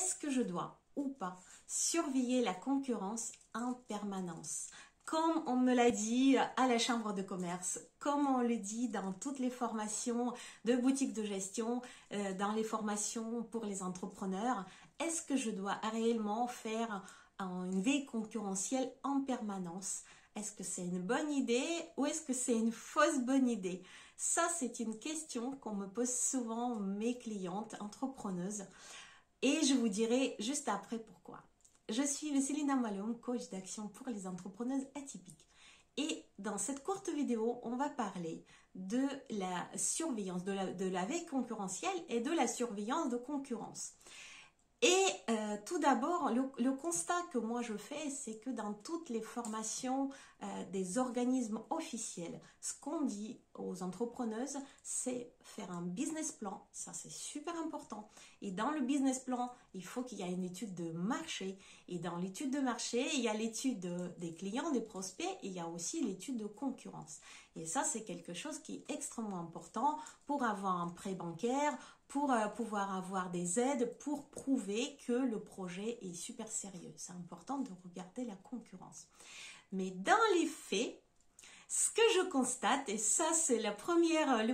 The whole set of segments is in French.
Est-ce que je dois ou pas surveiller la concurrence en permanence? Comme on me l'a dit à la chambre de commerce, comme on le dit dans toutes les formations de boutique de gestion, dans les formations pour les entrepreneurs, est-ce que je dois réellement faire une veille concurrentielle en permanence? Est-ce que c'est une bonne idée ou est-ce que c'est une fausse bonne idée? Ça, c'est une question qu'on me pose souvent mes clientes entrepreneuses et je vous dirai juste après pourquoi. Je suis Lucilina Maloum, coach d'action pour les entrepreneuses atypiques. Et dans cette courte vidéo, on va parler de la surveillance, de la veille concurrentielle et de la surveillance de concurrence. Et tout d'abord, le constat que moi je fais, c'est que dans toutes les formations des organismes officiels, ce qu'on dit aux entrepreneuses, c'est faire un business plan. Ça, c'est super important. Et dans le business plan, il faut qu'il y ait une étude de marché. Et dans l'étude de marché, il y a l'étude des clients, des prospects, et il y a aussi l'étude de concurrence. Et ça, c'est quelque chose qui est extrêmement important pour avoir un prêt bancaire, pour pouvoir avoir des aides, pour prouver que le projet est super sérieux. C'est important de regarder la concurrence. Mais dans les faits, ce que je constate, et ça c'est le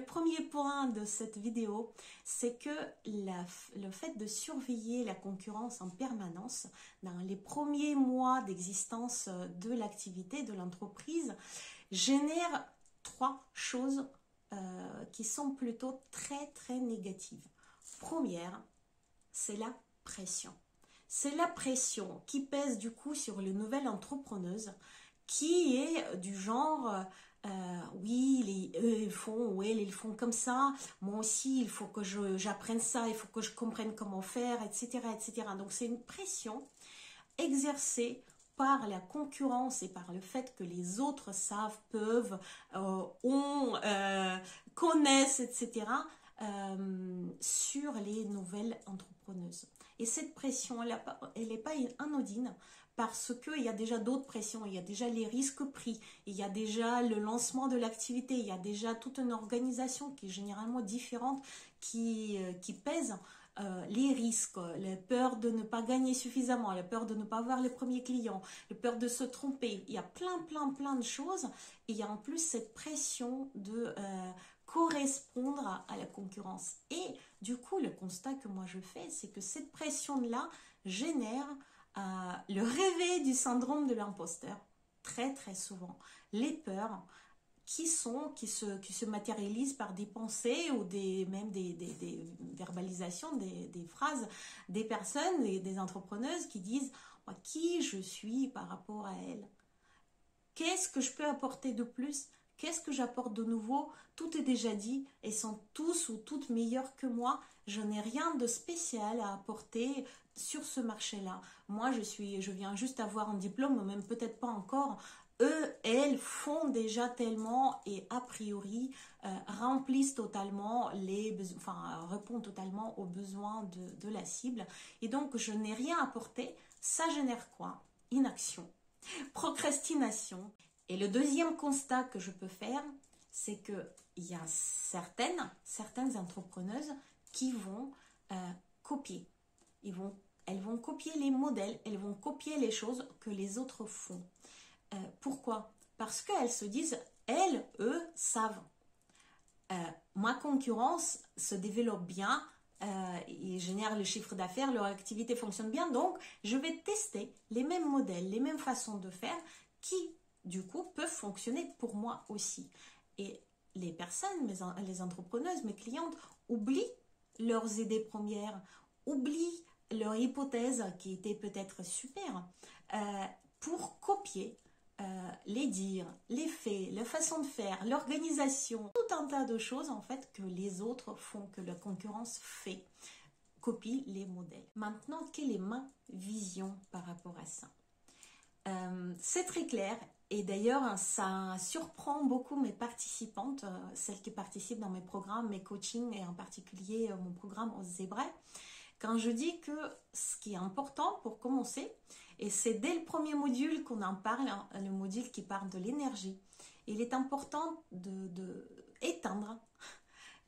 premier point de cette vidéo, c'est que le fait de surveiller la concurrence en permanence, dans les premiers mois d'existence de l'activité, de l'entreprise, génère trois choses qui sont plutôt très négatives. Première, c'est la pression. C'est la pression qui pèse du coup sur les nouvelles entrepreneuses qui est du genre oui, eux ils font, ou elles ils font comme ça, moi aussi il faut que j'apprenne ça, il faut que je comprenne comment faire, etc. etc. Donc c'est une pression exercée par la concurrence et par le fait que les autres savent, peuvent, connaissent, etc. Sur les nouvelles entrepreneuses. Et cette pression, elle n'est pas anodine parce qu'il y a déjà d'autres pressions, il y a déjà les risques pris, il y a déjà le lancement de l'activité, il y a déjà toute une organisation qui est généralement différente, qui pèse. Les risques, la peur de ne pas gagner suffisamment, la peur de ne pas avoir les premiers clients, la peur de se tromper. Il y a plein de choses. Et il y a en plus cette pression de correspondre à la concurrence. Et du coup, le constat que moi je fais, c'est que cette pression-là génère le réveil du syndrome de l'imposteur. Très souvent. Les peurs qui se matérialisent par des pensées ou même des verbalisations, des phrases des personnes, des entrepreneuses qui disent « qui je suis par rapport à elle ?» Qu'est-ce que je peux apporter de plus? Qu'est-ce que j'apporte de nouveau? Tout est déjà dit. Elles sont tous ou toutes meilleures que moi. Je n'ai rien de spécial à apporter sur ce marché-là. Moi, je viens juste avoir un diplôme, même peut-être pas encore. Eux, elles font déjà tellement et a priori remplissent totalement répondent totalement aux besoins de la cible. Et donc, je n'ai rien apporté. Ça génère quoi? Inaction, procrastination. Et le deuxième constat que je peux faire, c'est qu'il y a certaines entrepreneuses qui vont copier. Elles vont copier les modèles, elles vont copier les choses que les autres font. Pourquoi? Parce qu'elles se disent, eux, savent. Ma concurrence se développe bien, ils génèrent le chiffre d'affaires, leur activité fonctionne bien, donc je vais tester les mêmes modèles, les mêmes façons de faire qui, du coup, peuvent fonctionner pour moi aussi. Et les personnes, les entrepreneuses, mes clientes, oublient leurs idées premières, oublient leur hypothèse qui était peut-être super, pour copier les dires, les faits, la façon de faire, l'organisation, tout un tas de choses en fait que les autres font, que la concurrence fait, copie les modèles. Maintenant, quelle est ma vision par rapport à ça? C'est très clair et d'ailleurs ça surprend beaucoup mes participantes, celles qui participent dans mes programmes, mes coachings et en particulier mon programme aux zébrés. Quand je dis que ce qui est important pour commencer, et c'est dès le premier module qu'on en parle, hein, le module qui parle de l'énergie, il est important d'éteindre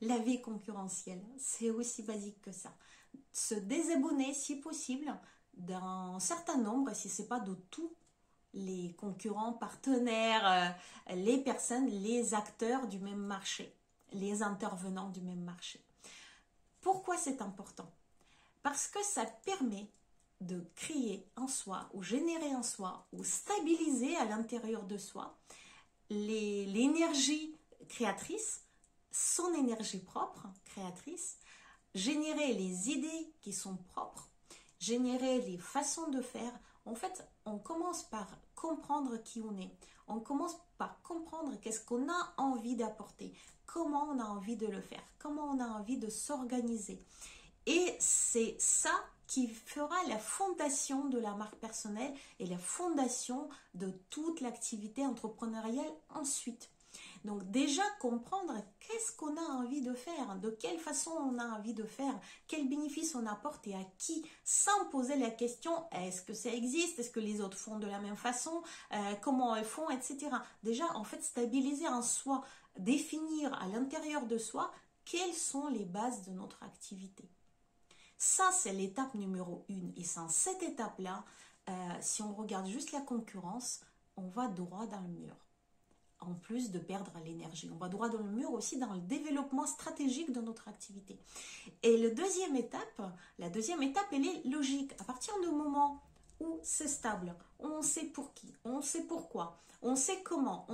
la vie concurrentielle. C'est aussi basique que ça. se désabonner si possible d'un certain nombre, si ce n'est pas de tous les concurrents, partenaires, les personnes, les acteurs du même marché, les intervenants du même marché. Pourquoi c'est important? Parce que ça permet de créer en soi, ou générer en soi, ou stabiliser à l'intérieur de soi l'énergie créatrice, son énergie propre, créatrice, générer les idées qui sont propres, générer les façons de faire. En fait, on commence par comprendre qui on est. On commence par comprendre qu'est-ce qu'on a envie d'apporter, comment on a envie de le faire, comment on a envie de s'organiser. Et c'est ça qui fera la fondation de la marque personnelle et la fondation de toute l'activité entrepreneuriale ensuite. Donc déjà comprendre qu'est-ce qu'on a envie de faire, de quelle façon on a envie de faire, quels bénéfices on apporte et à qui, sans poser la question est-ce que ça existe, est-ce que les autres font de la même façon, comment ils font, etc. Déjà en fait stabiliser en soi, définir à l'intérieur de soi quelles sont les bases de notre activité. Ça, c'est l'étape numéro 1. Et sans cette étape-là, si on regarde juste la concurrence, on va droit dans le mur. En plus de perdre l'énergie. On va droit dans le mur aussi dans le développement stratégique de notre activité. Et la deuxième étape, elle est logique. À partir du moment où c'est stable, on sait pour qui, on sait pourquoi, on sait comment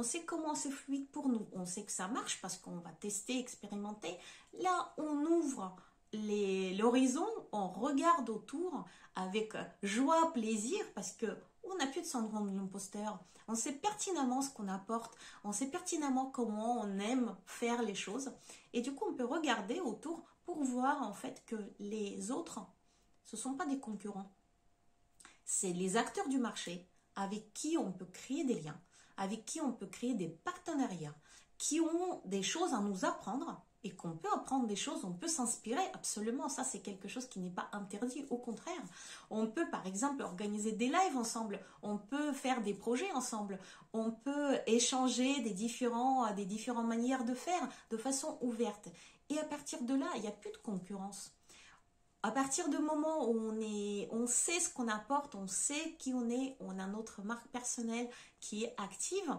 c'est fluide pour nous, on sait que ça marche parce qu'on va tester, expérimenter. Là, on ouvre l'horizon, on regarde autour avec joie, plaisir, parce qu'on n'a plus de syndrome de l'imposteur. On sait pertinemment ce qu'on apporte, on sait pertinemment comment on aime faire les choses. Et du coup, on peut regarder autour pour voir en fait que les autres, ce ne sont pas des concurrents. C'est les acteurs du marché avec qui on peut créer des liens, avec qui on peut créer des partenariats, qui ont des choses à nous apprendre et qu'on peut apprendre des choses, on peut s'inspirer, absolument, ça c'est quelque chose qui n'est pas interdit, au contraire. On peut par exemple organiser des lives ensemble, on peut faire des projets ensemble, on peut échanger des différentes manières de faire de façon ouverte. Et à partir de là, il n'y a plus de concurrence. À partir du moment où on sait ce qu'on apporte, on sait qui on a notre marque personnelle qui est active,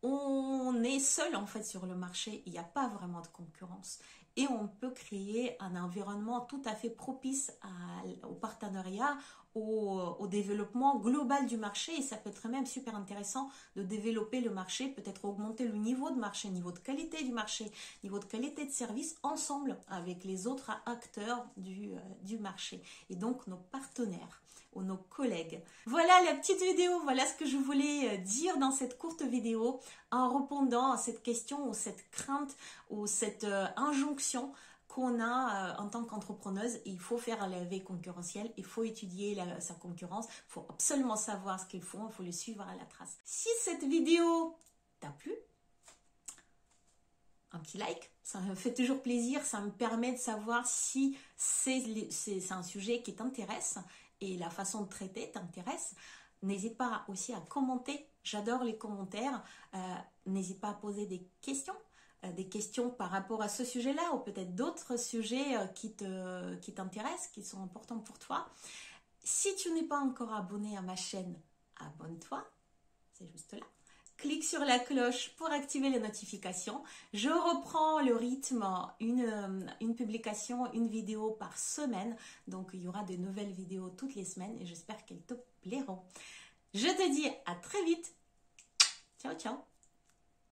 on est seul en fait sur le marché, il n'y a pas vraiment de concurrence et on peut créer un environnement tout à fait propice au partenariat, au développement global du marché et ça peut être même super intéressant de développer le marché, peut-être augmenter le niveau de marché, niveau de qualité du marché, niveau de qualité de service ensemble avec les autres acteurs du marché et donc nos partenaires ou nos collègues. Voilà la petite vidéo, voilà ce que je voulais dire dans cette courte vidéo en répondant à cette question ou cette crainte ou cette injonction qu'on a en tant qu'entrepreneuse. Il faut faire la veille concurrentielle, il faut étudier sa concurrence, il faut absolument savoir ce qu'ils font, il faut les suivre à la trace. Si cette vidéo t'a plu, un petit like, ça me fait toujours plaisir, ça me permet de savoir si c'est un sujet qui t'intéresse et la façon de traiter t'intéresse. N'hésite pas aussi à commenter, j'adore les commentaires. N'hésite pas à poser des questions par rapport à ce sujet-là ou peut-être d'autres sujets qui t'intéressent, qui sont importants pour toi. Si tu n'es pas encore abonné à ma chaîne, abonne-toi, c'est juste là. Clique sur la cloche pour activer les notifications. Je reprends le rythme, une publication, une vidéo par semaine. Donc, il y aura de nouvelles vidéos toutes les semaines et j'espère qu'elles te plairont. Je te dis à très vite. Ciao, ciao.